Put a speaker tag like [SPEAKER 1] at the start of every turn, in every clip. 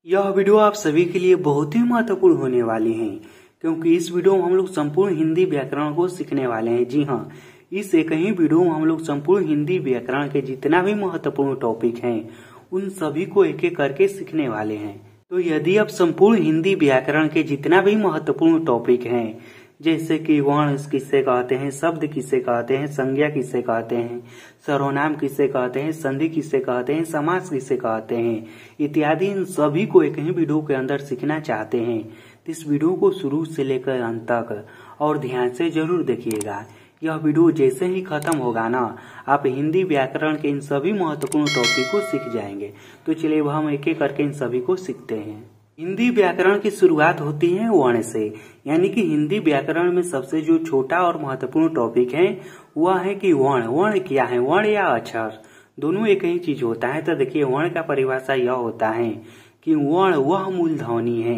[SPEAKER 1] यह वीडियो आप सभी के लिए बहुत ही महत्वपूर्ण होने वाली है क्योंकि इस वीडियो में हम लोग संपूर्ण हिंदी व्याकरण को सीखने वाले हैं। जी हाँ, इस एक ही वीडियो में हम लोग संपूर्ण हिंदी व्याकरण के जितना भी महत्वपूर्ण टॉपिक हैं उन सभी को एक एक करके सीखने वाले हैं। तो यदि आप संपूर्ण हिंदी व्याकरण के जितना भी महत्वपूर्ण टॉपिक हैं जैसे कि वर्ण किसे कहते हैं, शब्द किसे कहते हैं, संज्ञा किसे कहते हैं, सर्वनाम किसे कहते हैं, संधि किसे कहते हैं, समास किसे कहते हैं इत्यादि, इन सभी को एक ही वीडियो के अंदर सीखना चाहते हैं तो इस वीडियो को शुरू से लेकर अंत तक और ध्यान से जरूर देखिएगा। यह वीडियो जैसे ही खत्म होगा ना, आप हिंदी व्याकरण के इन सभी महत्वपूर्ण टॉपिक को सीख जाएंगे। तो चलिए अब हम एक एक करके इन सभी को सीखते हैं। हिंदी व्याकरण की शुरुआत होती है वर्ण से, यानी कि हिंदी व्याकरण में सबसे जो छोटा और महत्वपूर्ण टॉपिक है वह है कि वर्ण। वर्ण क्या है? वर्ण या अक्षर दोनों एक ही चीज होता है। तो देखिए वर्ण का परिभाषा यह होता है कि वर्ण वह मूल ध्वनि है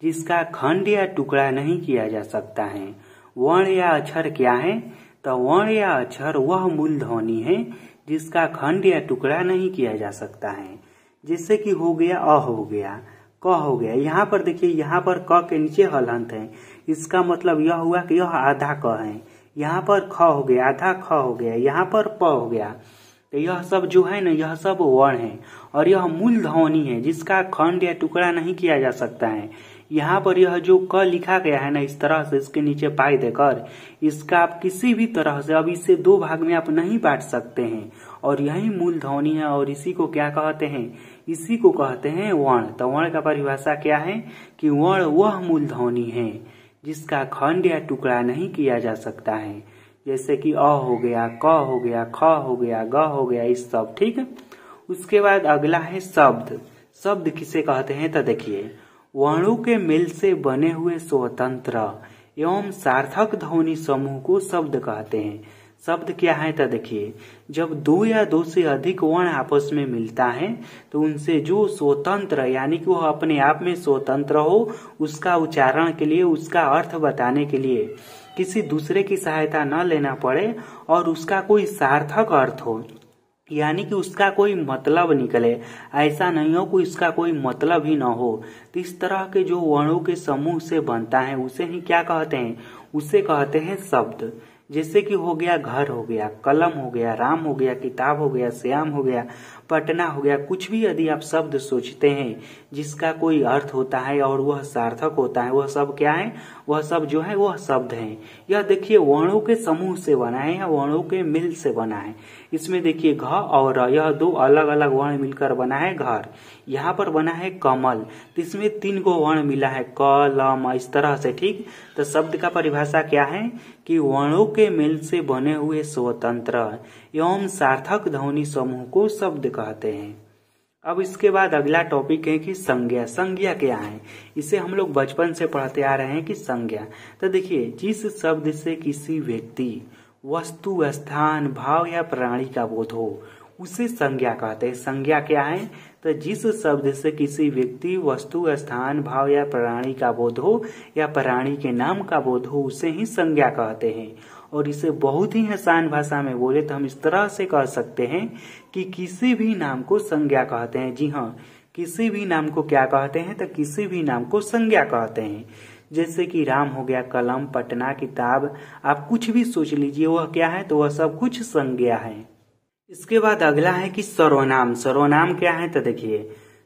[SPEAKER 1] जिसका खंड या टुकड़ा नहीं किया जा सकता है। वर्ण या अक्षर क्या है? तो वर्ण या अक्षर वह मूल ध्वनि है जिसका खंड या टुकड़ा नहीं किया जा सकता है। जैसे कि हो गया अ, हो गया क, हो गया। यहाँ पर देखिए, यहाँ पर क के नीचे हलंत है, इसका मतलब यह हुआ कि यह आधा क है। यहाँ पर ख हो गया, आधा ख हो गया, यहाँ पर प हो गया। तो यह सब जो है ना, यह सब वर्ण है और यह मूल ध्वनि है जिसका खंड या टुकड़ा नहीं किया जा सकता है। यहाँ पर यह जो क लिखा गया है ना, इस तरह से इसके नीचे पाई देकर, इसका आप किसी भी तरह से अब इसे दो भाग में आप नहीं बांट सकते हैं और यही मूल ध्वनि है और इसी को क्या कहते हैं? इसी को कहते हैं वर्ण। तो वर्ण का परिभाषा क्या है कि वर्ण वह मूल ध्वनि है जिसका खंड या टुकड़ा नहीं किया जा सकता है। जैसे कि अ हो गया, क हो गया, ख हो गया, ग हो गया, इस सब। ठीक है। उसके बाद अगला है शब्द। शब्द किसे कहते हैं? तो देखिए, वर्णों के मेल से बने हुए स्वतंत्र एवं सार्थक ध्वनि समूह को शब्द कहते हैं। शब्द क्या है? तो देखिए, जब दो या दो से अधिक वर्ण आपस में मिलता है तो उनसे जो स्वतंत्र, यानी कि वह अपने आप में स्वतंत्र हो, उसका उच्चारण के लिए, उसका अर्थ बताने के लिए किसी दूसरे की सहायता न लेना पड़े और उसका कोई सार्थक अर्थ हो, यानी कि उसका कोई मतलब निकले, ऐसा नहीं हो कि उसका कोई मतलब ही न हो। तो इस तरह के जो वर्णों के समूह से बनता है उसे ही क्या कहते हैं? उसे कहते हैं शब्द। जैसे कि हो गया घर, हो गया कलम, हो गया राम, हो गया किताब, हो गया श्याम, हो गया पटना, हो गया कुछ भी। यदि आप शब्द सोचते हैं जिसका कोई अर्थ होता है और वह सार्थक होता है, वह सब क्या है? वह सब जो है वह शब्द है। यह देखिए वर्णों के समूह से बना है या वर्णों के मिल से बना है। इसमें देखिए घ और यह दो अलग अलग वर्ण मिलकर बना है घर। यहाँ पर बना है कमल, तो इसमें तीन गो वर्ण मिला है क, ल, म, इस तरह से। ठीक। तो शब्द का परिभाषा क्या है कि वर्णों के मेल से बने हुए स्वतंत्र एवं सार्थक ध्वनि समूह को शब्द कहते हैं। अब इसके बाद अगला टॉपिक है कि संज्ञा। संज्ञा क्या है? इसे हम लोग बचपन से पढ़ते आ रहे हैं कि संज्ञा। तो देखिए, जिस शब्द से किसी व्यक्ति, वस्तु, स्थान, भाव या प्राणी का बोध हो उसे संज्ञा कहते हैं। संज्ञा क्या है? तो जिस शब्द से किसी व्यक्ति, वस्तु, स्थान, भाव या प्राणी का बोध हो या प्राणी के नाम का बोध हो उसे ही संज्ञा कहते हैं। और इसे बहुत ही आसान भाषा में बोले तो हम इस तरह से कह सकते हैं कि किसी भी नाम को संज्ञा कहते हैं। जी हाँ, किसी भी नाम को क्या कहते हैं? तो किसी भी नाम को संज्ञा कहते हैं। जैसे कि राम हो गया, कलम, पटना, किताब, आप कुछ भी सोच लीजिए, वह क्या है? तो वह सब कुछ संज्ञा है। इसके बाद अगला है कि सर्वनाम। सर्वनाम क्या है? तो देखिए,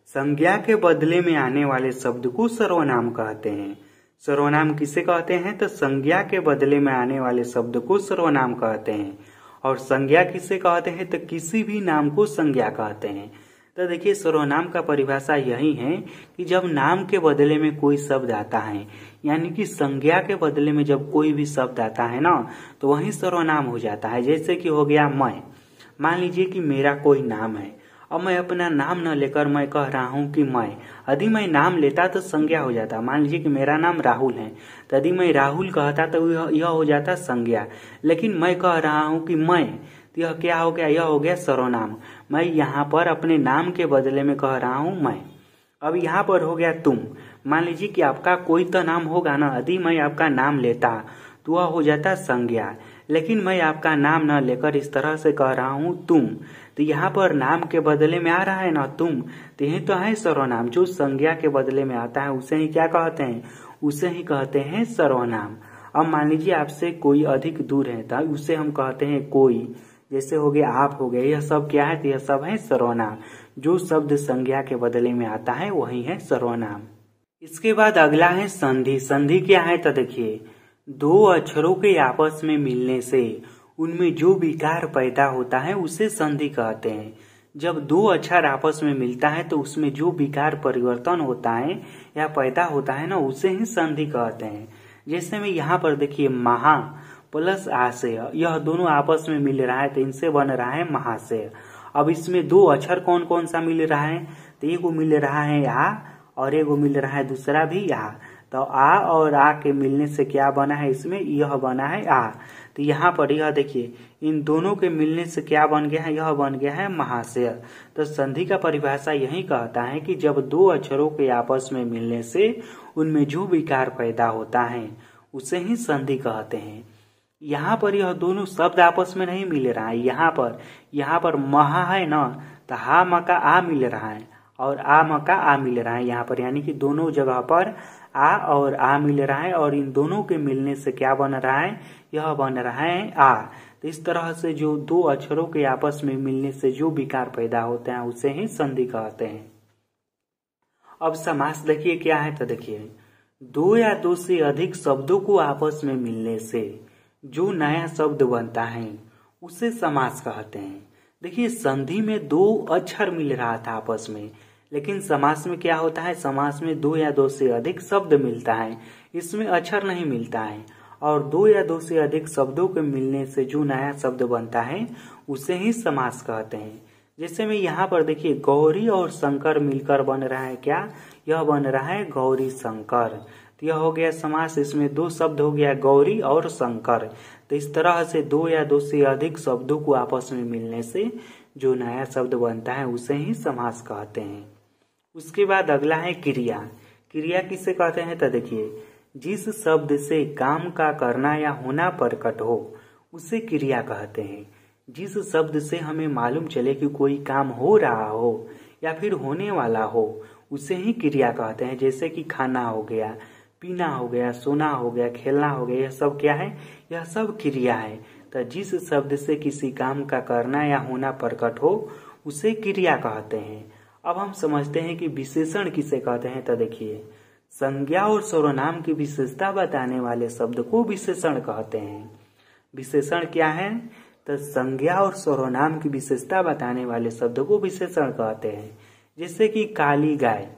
[SPEAKER 1] संज्ञा के बदले में आने वाले शब्द को सर्वनाम कहते हैं। सर्वनाम किसे कहते हैं? तो संज्ञा के बदले में आने वाले शब्द को सर्वनाम कहते हैं। और संज्ञा किसे कहते हैं? तो किसी भी नाम को संज्ञा कहते हैं। तो देखिए, सर्वनाम का परिभाषा यही है कि जब नाम के बदले में कोई शब्द आता है, यानी कि संज्ञा के बदले में जब कोई भी शब्द आता है ना, तो वही सर्वनाम हो जाता है। जैसे कि हो गया मैं। मान लीजिए कि मेरा कोई नाम है, अब मैं अपना नाम न लेकर मैं कह रहा हूँ कि मैं, यदि मैं नाम लेता तो संज्ञा हो जाता। मान लीजिए कि मेरा नाम राहुल है, तो यदि मैं राहुल कहता तो यह हो जाता संज्ञा। लेकिन मैं कह रहा हूँ कि मैं, तो यह क्या हो गया? यह हो गया सर्वनाम। मैं यहाँ पर अपने नाम के बदले में कह रहा हूँ मैं। अब यहाँ पर हो गया तुम। मान लीजिए कि आपका कोई तो नाम होगा ना, यदि मैं आपका नाम लेता तो वह हो जाता संज्ञा। लेकिन मैं आपका नाम न लेकर इस तरह से कह रहा हूँ तुम, तो यहाँ पर नाम के बदले में आ रहा है ना तुम, तो यही तो है सर्वनाम। जो संज्ञा के बदले में आता है उसे ही क्या कहते हैं, उसे ही कहते हैं सर्वनाम। अब मान लीजिए आपसे कोई अधिक दूर है तो उसे हम कहते हैं कोई, जैसे हो गया आप हो गए, यह सब क्या है, तो यह सब है सर्वनाम। जो शब्द संज्ञा के बदले में आता है वही है सर्वनाम। इसके बाद अगला है संधि। संधि क्या है, तो देखिए दो अक्षरों के आपस में मिलने से उनमें जो विकार पैदा होता है उसे संधि कहते हैं। जब दो अक्षर आपस में मिलता है तो उसमें जो विकार परिवर्तन होता है या पैदा होता है ना, उसे ही संधि कहते हैं। जैसे में यहाँ पर देखिए महा प्लस आशय, यह दोनों आपस में मिल रहा है तो इनसे बन रहा है महाशय। अब इसमें दो अक्षर कौन कौन सा मिल रहा है, तो एक मिल रहा है आ और एक मिल रहा है दूसरा भी आ। तो आ और आ के मिलने से क्या बना है, इसमें यह बना है आ। तो यहाँ पर यह देखिए इन दोनों के मिलने से क्या बन गया है, यह बन गया है महाशय। तो संधि का परिभाषा यही कहता है कि जब दो अक्षरों के आपस में मिलने से उनमें जो विकार पैदा होता है उसे ही संधि कहते हैं। यहाँ पर यह दोनों शब्द आपस में नहीं मिल रहा है, यहाँ पर महा है ना, तो हा म का आ मिल रहा है और आ म का आ मिल रहा है यहाँ पर, यानी कि दोनों जगह पर आ और आ मिल रहा है और इन दोनों के मिलने से क्या बन रहा है, यह बन रहा है आ। तो इस तरह से जो दो अक्षरों के आपस में मिलने से जो विकार पैदा होते हैं उसे ही संधि कहते हैं। अब समास देखिए क्या है, तो देखिए दो या दो से अधिक शब्दों को आपस में मिलने से जो नया शब्द बनता है उसे समास कहते हैं। देखिए संधि में दो अक्षर मिल रहा था आपस में, लेकिन समास में क्या होता है, समास में दो या दो से अधिक शब्द मिलता है, इसमें अक्षर नहीं मिलता है। और दो या दो से अधिक शब्दों के मिलने से जो नया शब्द बनता है उसे ही समास कहते हैं। जैसे में यहाँ पर देखिए गौरी और शंकर मिलकर बन रहा है क्या, यह बन रहा है गौरी शंकर। तो यह हो गया समास, इसमें दो शब्द हो गया गौरी और शंकर। तो इस तरह से दो या दो से अधिक शब्दों को आपस में मिलने से जो नया शब्द बनता है उसे ही समास कहते हैं। उसके बाद अगला है क्रिया। क्रिया किसे कहते हैं, तो देखिए जिस शब्द से काम का करना या होना प्रकट हो उसे क्रिया कहते हैं। जिस शब्द से हमें मालूम चले कि कोई काम हो रहा हो या फिर होने वाला हो उसे ही क्रिया कहते हैं। जैसे कि खाना हो गया, पीना हो गया, सोना हो गया, खेलना हो गया, यह सब क्या है, यह सब क्रिया है। तो जिस शब्द से किसी काम का करना या होना प्रकट हो उसे क्रिया कहते हैं। अब हम समझते हैं कि विशेषण किसे कहते हैं, तो देखिए संज्ञा और सर्वनाम की विशेषता बताने वाले शब्द को विशेषण कहते हैं। विशेषण क्या है, तो संज्ञा और सर्वनाम की विशेषता बताने वाले शब्द को विशेषण कहते हैं। जैसे कि काली गाय,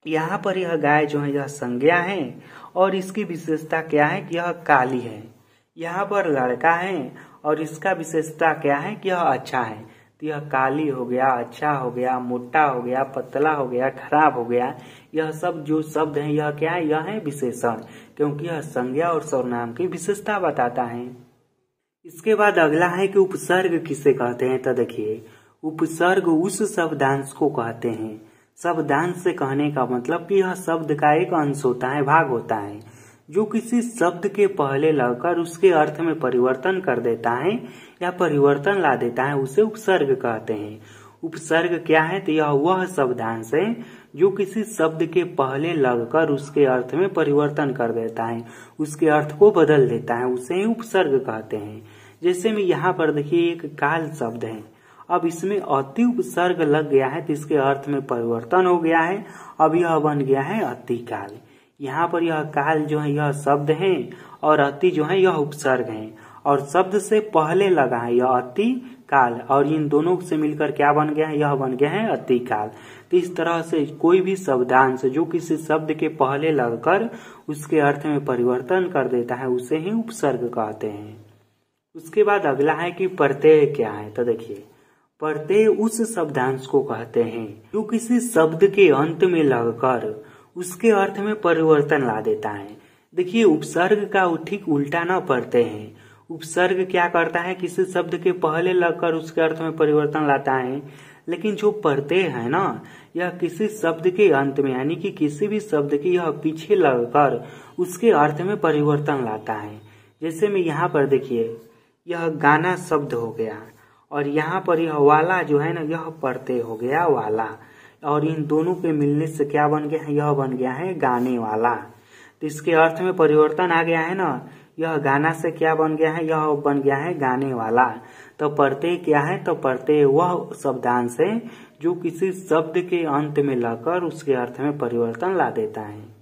[SPEAKER 1] यहाँ पर यह गाय जो है यह संज्ञा है और इसकी विशेषता क्या है कि यह काली है। यहाँ पर लड़का है और इसका विशेषता क्या है कि यह अच्छा है। तो यह काली हो गया, अच्छा हो गया, मोटा हो गया, पतला हो गया, खराब हो गया, यह सब जो शब्द है यह क्या है, यह है विशेषण, क्योंकि यह संज्ञा और सर्वनाम की विशेषता बताता है। इसके बाद अगला है कि उपसर्ग किसे कहते हैं, तो देखिए उपसर्ग उस शब्दांश को कहते हैं। शब्दांश से कहने का मतलब कि यह शब्द का एक अंश होता है, भाग होता है, जो किसी शब्द के पहले लगकर उसके अर्थ में परिवर्तन कर देता है या परिवर्तन ला देता है, उसे उपसर्ग कहते हैं। उपसर्ग क्या है, तो यह वह शब्दांश है जो किसी शब्द के पहले लगकर उसके अर्थ में परिवर्तन कर देता है, उसके अर्थ को बदल देता है, उसे ही उपसर्ग कहते हैं। जैसे में यहाँ पर देखिए एक काल शब्द है, अब इसमें अति उपसर्ग लग गया है तो इसके अर्थ में परिवर्तन हो गया है, अब यह बन गया है अति काल। यहाँ पर यह काल जो है यह शब्द है और अति जो है यह उपसर्ग है, और शब्द से पहले लगा है यह अति काल, और इन दोनों से मिलकर क्या बन गया है, यह बन गया है अति काल। तो इस तरह से कोई भी शब्दांश जो किसी शब्द के पहले लगकर उसके अर्थ में परिवर्तन कर देता है उसे ही उपसर्ग कहते हैं। उसके बाद अगला है कि प्रत्यय क्या है, तो देखिए प्रत्यय उस शब्दांश को कहते हैं जो किसी शब्द के अंत में लगकर उसके अर्थ में परिवर्तन ला देता है। देखिए उपसर्ग का ठीक उल्टा ना प्रत्यय है। उपसर्ग क्या करता है, किसी शब्द के पहले लगकर उसके अर्थ में परिवर्तन लाता है, लेकिन जो प्रत्यय है ना यह किसी शब्द के अंत में यानी कि किसी भी शब्द के यह पीछे लगकर उसके अर्थ में परिवर्तन लाता है। जैसे में यहाँ पर देखिए यह गाना शब्द हो गया और यहाँ पर यह वाला जो है ना यह प्रत्यय हो गया वाला, और इन दोनों के मिलने से क्या बन गया है, यह बन गया है गाने वाला। तो इसके अर्थ में परिवर्तन आ गया है ना, यह गाना से क्या बन गया है, यह बन गया है गाने वाला। तो प्रत्यय क्या है, तो प्रत्यय वह शब्दांश है जो किसी शब्द के अंत में लाकर उसके अर्थ में परिवर्तन ला देता है।